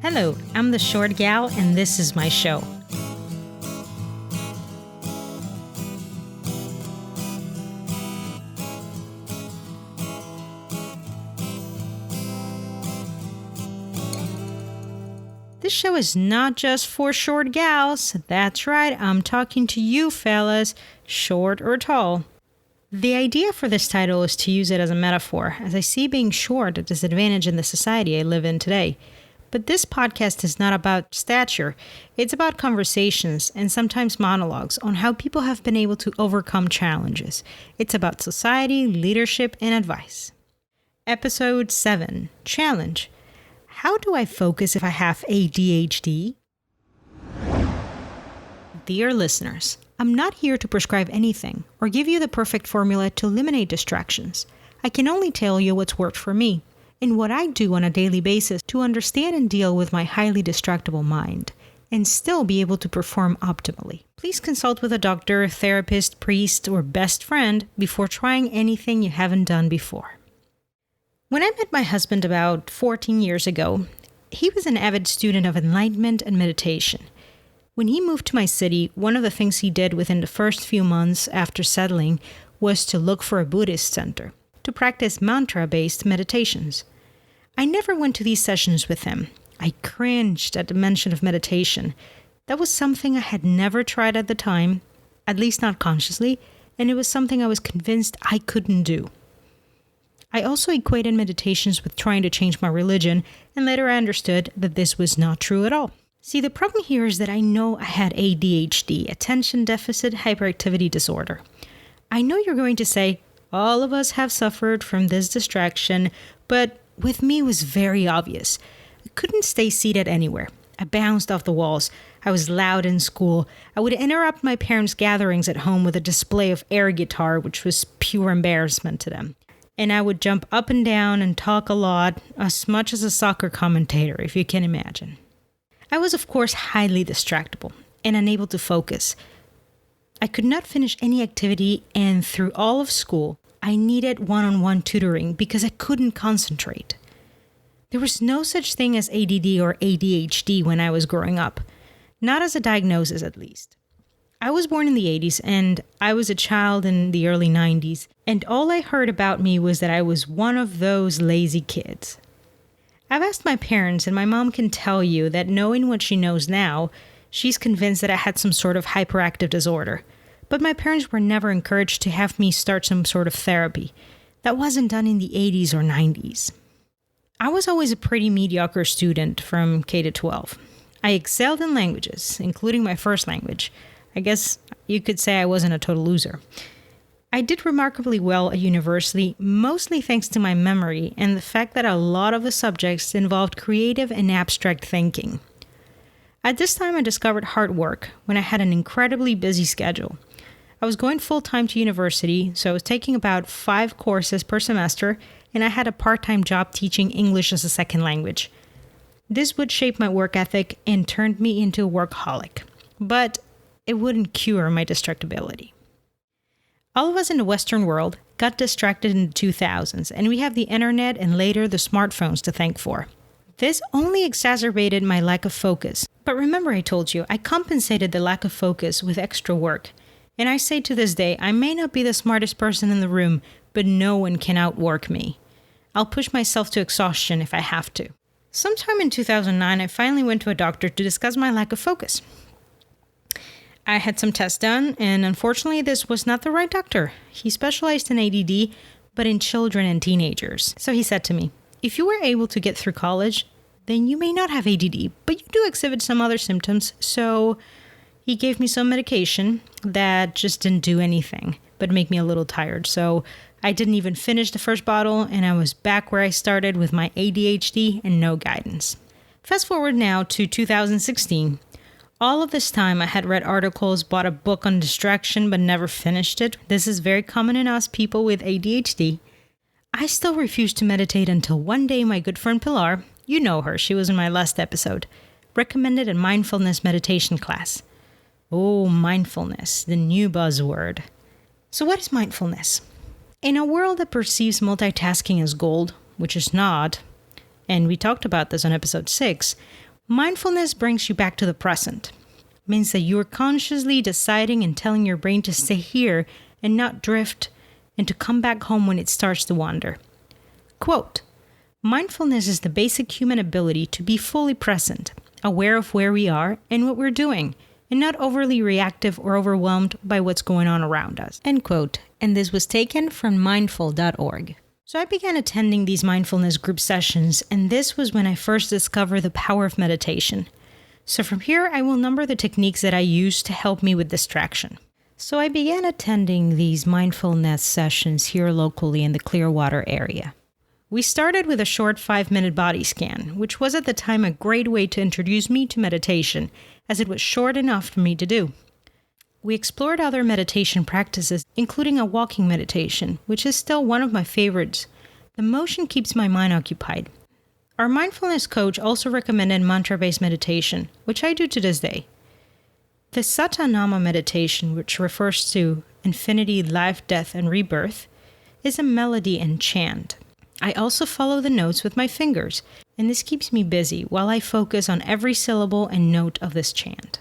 Hello, I'm the Short Gal, and this is my show. This show is not just for short gals. That's right, I'm talking to you fellas, short or tall. The idea for this title is to use it as a metaphor, as I see being short a disadvantage in the society I live in today. But this podcast is not about stature. It's about conversations and sometimes monologues on how people have been able to overcome challenges. It's about society, leadership, and advice. Episode 7, Challenge. How do I focus if I have ADHD? Dear listeners, I'm not here to prescribe anything or give you the perfect formula to eliminate distractions. I can only tell you what's worked for me and what I do on a daily basis to understand and deal with my highly distractible mind and still be able to perform optimally. Please consult with a doctor, therapist, priest, or best friend before trying anything you haven't done before. When I met my husband about 14 years ago, he was an avid student of enlightenment and meditation. When he moved to my city, one of the things he did within the first few months after settling was to look for a Buddhist center to practice mantra-based meditations. I never went to these sessions with him. I cringed at the mention of meditation. That was something I had never tried at the time, at least not consciously, and it was something I was convinced I couldn't do. I also equated meditations with trying to change my religion, and later I understood that this was not true at all. See, the problem here is that I know I had ADHD, attention deficit hyperactivity disorder. I know you're going to say, all of us have suffered from this distraction, but with me it was very obvious. I couldn't stay seated anywhere. I bounced off the walls. I was loud in school. I would interrupt my parents' gatherings at home with a display of air guitar, which was pure embarrassment to them. And I would jump up and down and talk a lot, as much as a soccer commentator, if you can imagine. I was, of course, highly distractible and unable to focus. I could not finish any activity, and through all of school, I needed one-on-one tutoring because I couldn't concentrate. There was no such thing as ADD or ADHD when I was growing up, not as a diagnosis at least. I was born in the 80s, and I was a child in the early 90s, and all I heard about me was that I was one of those lazy kids. I've asked my parents, and my mom can tell you that knowing what she knows now, she's convinced that I had some sort of hyperactive disorder. But my parents were never encouraged to have me start some sort of therapy. That wasn't done in the 80s or 90s. I was always a pretty mediocre student from K to 12. I excelled in languages, including my first language. I guess you could say I wasn't a total loser. I did remarkably well at university, mostly thanks to my memory and the fact that a lot of the subjects involved creative and abstract thinking. At this time, I discovered hard work when I had an incredibly busy schedule. I was going full-time to university, so I was taking about 5 courses per semester, and I had a part-time job teaching English as a second language. This would shape my work ethic and turned me into a workaholic. But it wouldn't cure my distractibility. All of us in the Western world got distracted in the 2000s, and we have the internet and later the smartphones to thank for. This only exacerbated my lack of focus. But remember I told you, I compensated the lack of focus with extra work. And I say to this day, I may not be the smartest person in the room, but no one can outwork me. I'll push myself to exhaustion if I have to. Sometime in 2009, I finally went to a doctor to discuss my lack of focus. I had some tests done, and unfortunately this was not the right doctor. He specialized in ADD, but in children and teenagers. So he said to me, if you were able to get through college, then you may not have ADD, but you do exhibit some other symptoms. So he gave me some medication that just didn't do anything, but make me a little tired. So I didn't even finish the first bottle, and I was back where I started with my ADHD and no guidance. Fast forward now to 2016. All of this time, I had read articles, bought a book on distraction, but never finished it. This is very common in us people with ADHD. I still refused to meditate until one day my good friend Pilar, you know her, she was in my last episode, recommended a mindfulness meditation class. Oh, mindfulness, the new buzzword. So what is mindfulness? In a world that perceives multitasking as gold, which is not, and we talked about this on episode 6, Mindfulness brings you back to the present. It means that you are consciously deciding and telling your brain to stay here and not drift and to come back home when it starts to wander. Quote, mindfulness is the basic human ability to be fully present, aware of where we are and what we're doing, and not overly reactive or overwhelmed by what's going on around us. End quote. And this was taken from mindful.org. So I began attending these mindfulness group sessions, and this was when I first discovered the power of meditation. So from here, I will number the techniques that I use to help me with distraction. So I began attending these mindfulness sessions here locally in the Clearwater area. We started with a short 5-minute body scan, which was at the time a great way to introduce me to meditation, as it was short enough for me to do. We explored other meditation practices, including a walking meditation, which is still one of my favorites. The motion keeps my mind occupied. Our mindfulness coach also recommended mantra-based meditation, which I do to this day. The SATANAMA meditation, which refers to infinity, life, death, and rebirth, is a melody and chant. I also follow the notes with my fingers, and this keeps me busy while I focus on every syllable and note of this chant.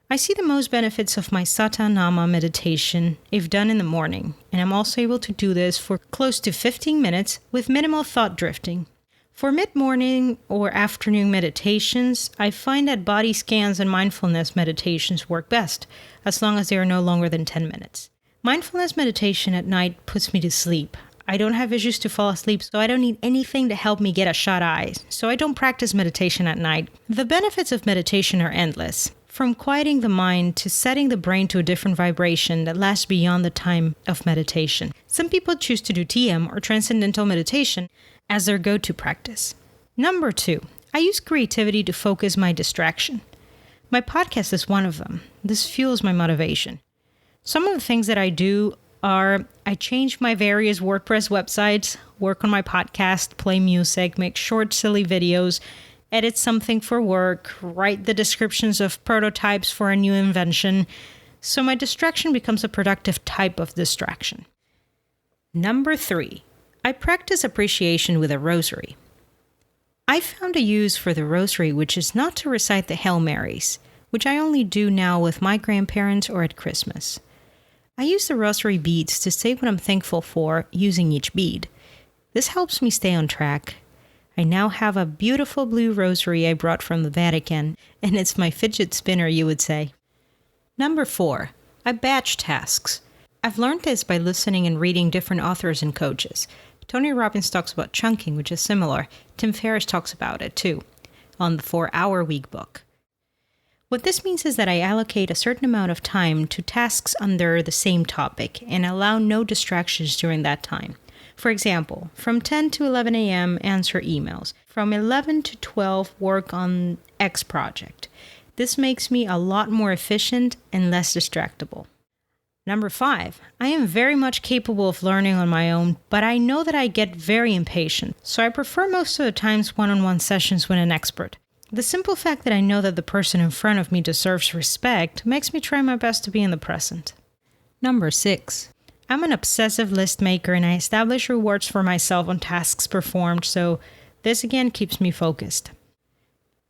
I see the most benefits of my SATANAMA meditation if done in the morning, and I'm also able to do this for close to 15 minutes with minimal thought drifting. For mid-morning or afternoon meditations, I find that body scans and mindfulness meditations work best, as long as they are no longer than 10 minutes. Mindfulness meditation at night puts me to sleep. I don't have issues to fall asleep, so I don't need anything to help me get a shut eye, so I don't practice meditation at night. The benefits of meditation are endless, from quieting the mind to setting the brain to a different vibration that lasts beyond the time of meditation. Some people choose to do TM or transcendental meditation as their go-to practice. Number 2, I use creativity to focus my distraction. My podcast is one of them. This fuels my motivation. Some of the things that I do are I change my various WordPress websites, work on my podcast, play music, make short, silly videos, edit something for work, write the descriptions of prototypes for a new invention. So my distraction becomes a productive type of distraction. Number 3, I practice appreciation with a rosary. I found a use for the rosary, which is not to recite the Hail Marys, which I only do now with my grandparents or at Christmas. I use the rosary beads to say what I'm thankful for using each bead. This helps me stay on track. I now have a beautiful blue rosary I brought from the Vatican, and it's my fidget spinner, you would say. Number 4, I batch tasks. I've learned this by listening and reading different authors and coaches. Tony Robbins talks about chunking, which is similar. Tim Ferriss talks about it too, on the 4-Hour Week book. What this means is that I allocate a certain amount of time to tasks under the same topic and allow no distractions during that time. For example, from 10 to 11 a.m. answer emails. From 11 to 12 work on X project. This makes me a lot more efficient and less distractible. Number 5, I am very much capable of learning on my own, but I know that I get very impatient, so I prefer most of the times one-on-one sessions with an expert. The simple fact that I know that the person in front of me deserves respect makes me try my best to be in the present. Number 6. I'm an obsessive list maker and I establish rewards for myself on tasks performed, so this again keeps me focused.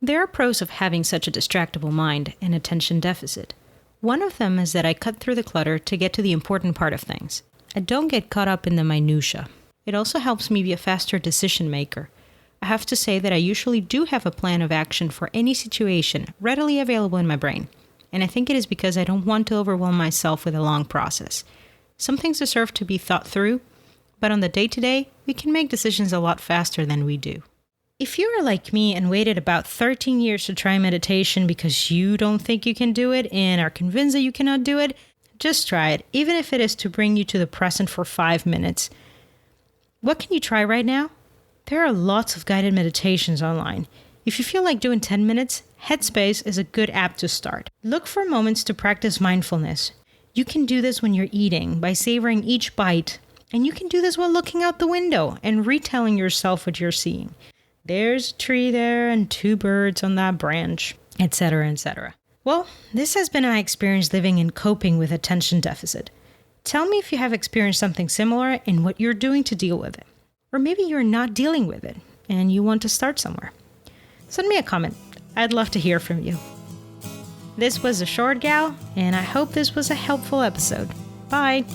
There are pros of having such a distractible mind and attention deficit. One of them is that I cut through the clutter to get to the important part of things. I don't get caught up in the minutia. It also helps me be a faster decision maker. I have to say that I usually do have a plan of action for any situation readily available in my brain, and I think it is because I don't want to overwhelm myself with a long process. Some things deserve to be thought through, but on the day-to-day, we can make decisions a lot faster than we do. If you are like me and waited about 13 years to try meditation because you don't think you can do it and are convinced that you cannot do it, just try it, even if it is to bring you to the present for 5 minutes. What can you try right now? There are lots of guided meditations online. If you feel like doing 10 minutes, Headspace is a good app to start. Look for moments to practice mindfulness. You can do this when you're eating, by savoring each bite, and you can do this while looking out the window and retelling yourself what you're seeing. There's a tree there and 2 birds on that branch, etc., etc. Well, this has been my experience living and coping with attention deficit. Tell me if you have experienced something similar and what you're doing to deal with it. Or maybe you're not dealing with it and you want to start somewhere. Send me a comment. I'd love to hear from you. This was a short gal, and I hope this was a helpful episode. Bye!